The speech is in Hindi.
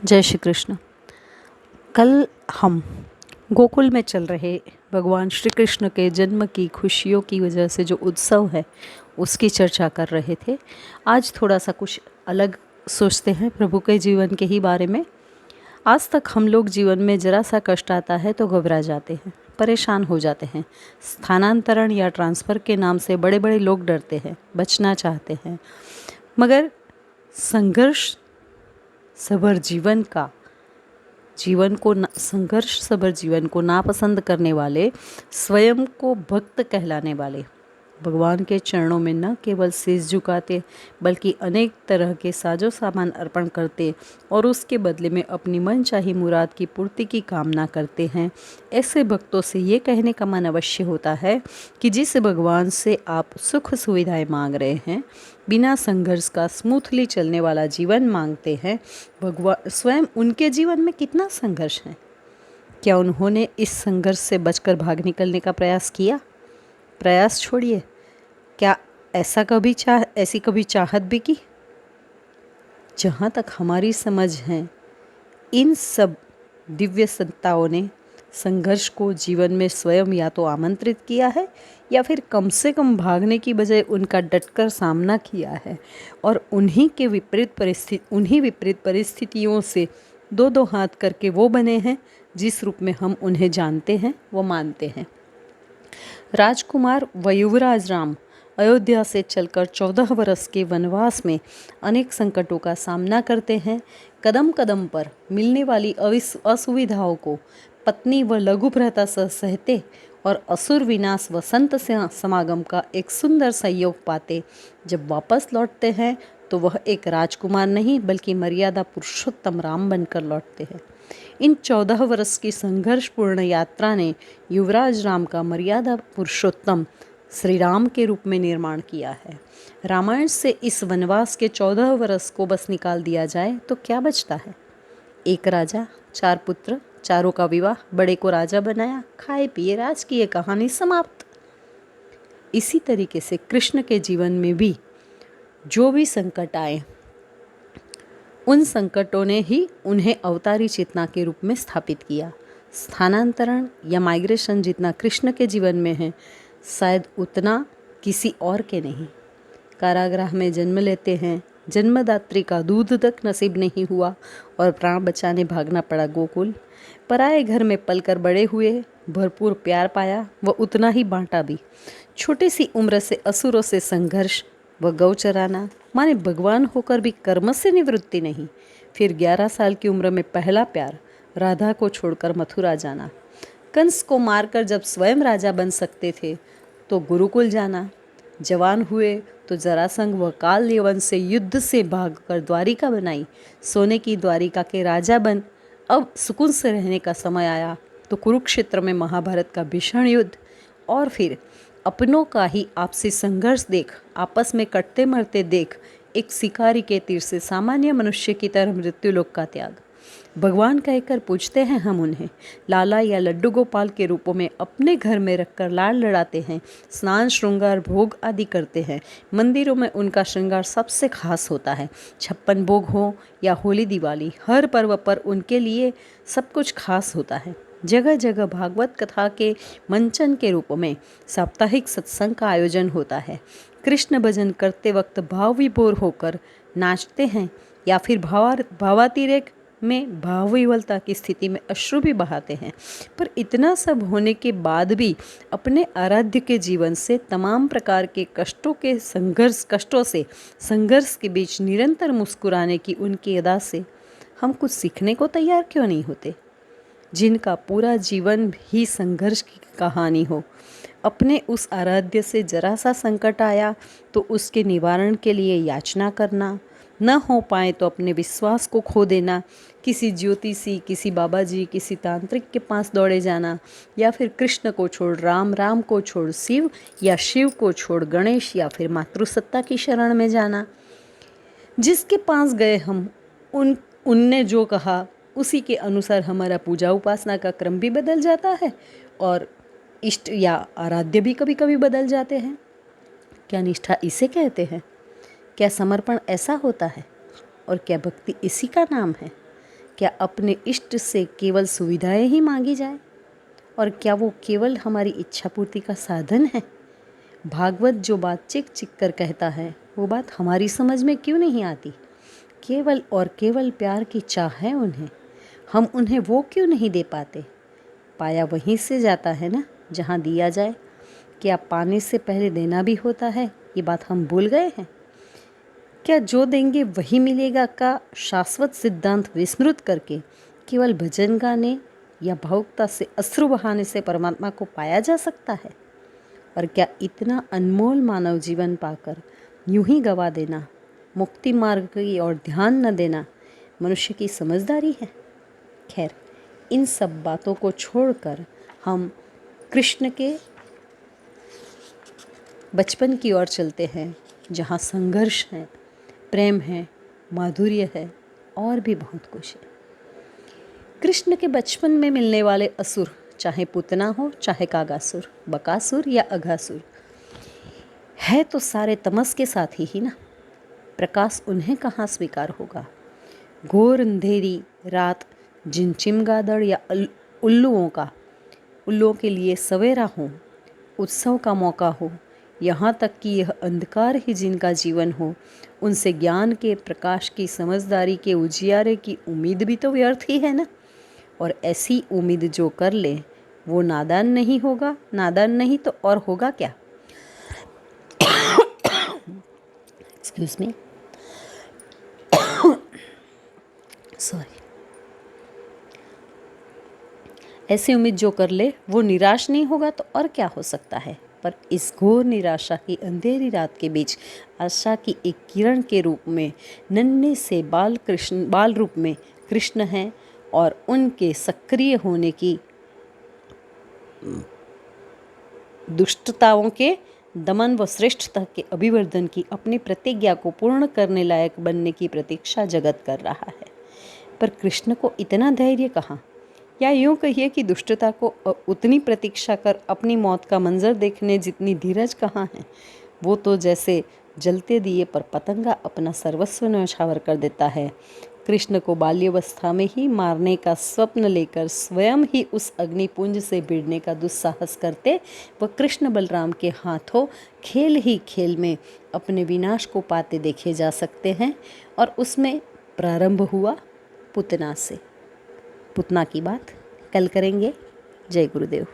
जय श्री कृष्ण। कल हम गोकुल में चल रहे भगवान श्री कृष्ण के जन्म की खुशियों की वजह से जो उत्सव है उसकी चर्चा कर रहे थे। आज थोड़ा सा कुछ अलग सोचते हैं प्रभु के जीवन के ही बारे में। आज तक हम लोग जीवन में ज़रा सा कष्ट आता है तो घबरा जाते हैं, परेशान हो जाते हैं। स्थानांतरण या ट्रांसफ़र के नाम से बड़े बड़े लोग डरते हैं, बचना चाहते हैं। मगर संघर्ष सभर संघर्ष सभर जीवन को नापसंद करने वाले, स्वयं को भक्त कहलाने वाले भगवान के चरणों में न केवल शीश झुकाते बल्कि अनेक तरह के साजो सामान अर्पण करते और उसके बदले में अपनी मनचाही मुराद की पूर्ति की कामना करते हैं। ऐसे भक्तों से ये कहने का मन अवश्य होता है कि जिस भगवान से आप सुख सुविधाएं मांग रहे हैं, बिना संघर्ष का स्मूथली चलने वाला जीवन मांगते हैं, भगवान स्वयं उनके जीवन में कितना संघर्ष है। क्या उन्होंने इस संघर्ष से बचकर भाग निकलने का प्रयास किया? प्रयास छोड़िए, क्या ऐसी कभी चाहत भी की? जहाँ तक हमारी समझ है, इन सब दिव्य संताओं ने संघर्ष को जीवन में स्वयं या तो आमंत्रित किया है या फिर कम से कम भागने की बजाय उनका डटकर सामना किया है और उन्हीं विपरीत परिस्थितियों से दो दो हाथ करके वो बने हैं जिस रूप में हम उन्हें जानते हैं, वो मानते हैं। राजकुमार व युवराज राम अयोध्या से चलकर 14 वर्ष के वनवास में अनेक संकटों का सामना करते हैं। कदम कदम पर मिलने वाली असुविधाओं को पत्नी व लघुभ्रता सह सहते और असुर विनाश व संत समागम का एक सुंदर संयोग पाते जब वापस लौटते हैं तो वह एक राजकुमार नहीं बल्कि मर्यादा पुरुषोत्तम राम बनकर लौटते हैं। इन 14 वर्ष की संघर्षपूर्ण यात्रा ने युवराज राम का मर्यादा पुरुषोत्तम श्री राम के रूप में निर्माण किया है। रामायण से इस वनवास के 14 वर्ष को बस निकाल दिया जाए तो क्या बचता है? एक राजा, 4 पुत्र, चारों का विवाह, बड़े को राजा बनाया, खाए पिए राज की, ये कहानी समाप्त। इसी तरीके से कृष्ण के जीवन में भी जो भी संकट आए, उन संकटों ने ही उन्हें अवतारी चेतना के रूप में स्थापित किया। स्थानांतरण या माइग्रेशन जितना कृष्ण के जीवन में है, शायद उतना किसी और के नहीं। कारागृह में जन्म लेते हैं, जन्मदात्री का दूध तक नसीब नहीं हुआ और प्राण बचाने भागना पड़ा गोकुल। पराए घर में पलकर बड़े हुए, भरपूर प्यार पाया व उतना ही बांटा भी। छोटी सी उम्र से असुरों से संघर्ष व गौ चराना, माने भगवान होकर भी कर्म से निवृत्ति नहीं। फिर 11 साल की उम्र में पहला प्यार, राधा को छोड़कर मथुरा जाना। कंस को मारकर जब स्वयं राजा बन सकते थे तो गुरुकुल जाना। जवान हुए तो जरासंध व काल यवन से युद्ध से भागकर द्वारिका बनाई। सोने की द्वारिका के राजा बन अब सुकून से रहने का समय आया तो कुरुक्षेत्र में महाभारत का भीषण युद्ध, और फिर अपनों का ही आपसी संघर्ष देख, आपस में कटते मरते देख, एक शिकारी के तीर से सामान्य मनुष्य की तरह मृत्युलोक का त्याग। भगवान कहकर पूछते हैं हम उन्हें, लाला या लड्डू गोपाल के रूपों में अपने घर में रखकर लाड़ लड़ाते हैं, स्नान श्रृंगार भोग आदि करते हैं। मंदिरों में उनका श्रृंगार सबसे खास होता है। 56 भोग हो या होली दिवाली, हर पर्व पर उनके लिए सब कुछ खास होता है। जगह जगह भागवत कथा के मंचन के रूप में साप्ताहिक सत्संग का आयोजन होता है। कृष्ण भजन करते वक्त भाव विभोर होकर नाचते हैं या फिर भावातिरेक में भाव विह्वलता की स्थिति में अश्रु भी बहाते हैं। पर इतना सब होने के बाद भी अपने आराध्य के जीवन से तमाम प्रकार के कष्टों से संघर्ष के बीच निरंतर मुस्कुराने की उनकी अदा से हम कुछ सीखने को तैयार क्यों नहीं होते? जिनका पूरा जीवन ही संघर्ष की कहानी हो, अपने उस आराध्य से जरा सा संकट आया तो उसके निवारण के लिए याचना करना, न हो पाए तो अपने विश्वास को खो देना, किसी ज्योतिषी, किसी बाबा जी, किसी तांत्रिक के पास दौड़े जाना, या फिर कृष्ण को छोड़ राम, राम को छोड़ शिव, या शिव को छोड़ गणेश, या फिर मातृसत्ता की शरण में जाना। जिसके पास गए हम, उनने जो कहा उसी के अनुसार हमारा पूजा उपासना का क्रम भी बदल जाता है और इष्ट या आराध्य भी कभी कभी बदल जाते हैं। क्या निष्ठा इसे कहते हैं? क्या समर्पण ऐसा होता है? और क्या भक्ति इसी का नाम है? क्या अपने इष्ट से केवल सुविधाएं ही मांगी जाए, और क्या वो केवल हमारी इच्छा पूर्ति का साधन है? भागवत जो बात चिक चिक कर कहता है वो बात हमारी समझ में क्यों नहीं आती? केवल और केवल प्यार की चाह है उन्हें, हम उन्हें वो क्यों नहीं दे पाते? पाया वहीं से जाता है ना जहाँ दिया जाए। क्या पाने से पहले देना भी होता है, ये बात हम भूल गए हैं? क्या जो देंगे वही मिलेगा का शाश्वत सिद्धांत विस्मृत करके केवल भजन गाने या भावुकता से अश्रु बहाने से परमात्मा को पाया जा सकता है? और क्या इतना अनमोल मानव जीवन पाकर यूं ही गवा देना, मुक्ति मार्ग की और ध्यान न देना मनुष्य की समझदारी है? खैर, इन सब बातों को छोड़कर हम कृष्ण के बचपन की ओर चलते हैं, जहाँ संघर्ष है, प्रेम है, माधुर्य है और भी बहुत कुछ है। कृष्ण के बचपन में मिलने वाले असुर, चाहे पूतना हो, चाहे कागासुर, बकासुर या अघासुर, है तो सारे तमस के साथ ही ना। प्रकाश उन्हें कहाँ स्वीकार होगा? घोर अंधेरी रात, जिन चिमगादड़ या उल्लुओं के लिए सवेरा हो, उत्सव का मौका हो, यहाँ तक कि यह अंधकार ही जिनका जीवन हो, उनसे ज्ञान के प्रकाश की, समझदारी के उजियारे की उम्मीद भी तो व्यर्थ ही है ना। और ऐसी उम्मीद जो कर ले वो नादान नहीं होगा। नादान नहीं तो और होगा क्या? Excuse me, sorry. ऐसी उम्मीद जो कर ले वो निराश नहीं होगा तो और क्या हो सकता है? पर इस घोर निराशा की अंधेरी रात के बीच आशा की एक किरण के रूप में नन्हे से बाल रूप में कृष्ण हैं, और उनके सक्रिय होने की, दुष्टताओं के दमन व श्रेष्ठता के अभिवर्धन की अपनी प्रतिज्ञा को पूर्ण करने लायक बनने की प्रतीक्षा जगत कर रहा है। पर कृष्ण को इतना धैर्य कहाँ, या यूँ कहिए कि दुष्टता को उतनी प्रतीक्षा कर अपनी मौत का मंजर देखने जितनी धीरज कहाँ है। वो तो जैसे जलते दिए पर पतंगा अपना सर्वस्व न्यौछावर कर देता है। कृष्ण को बाल्यावस्था में ही मारने का स्वप्न लेकर स्वयं ही उस अग्निपुंज से भिड़ने का दुस्साहस करते वह कृष्ण बलराम के हाथों खेल ही खेल में अपने विनाश को पाते देखे जा सकते हैं। और उसमें प्रारंभ हुआ पूतना से। पूतना की बात कल करेंगे। जय गुरुदेव।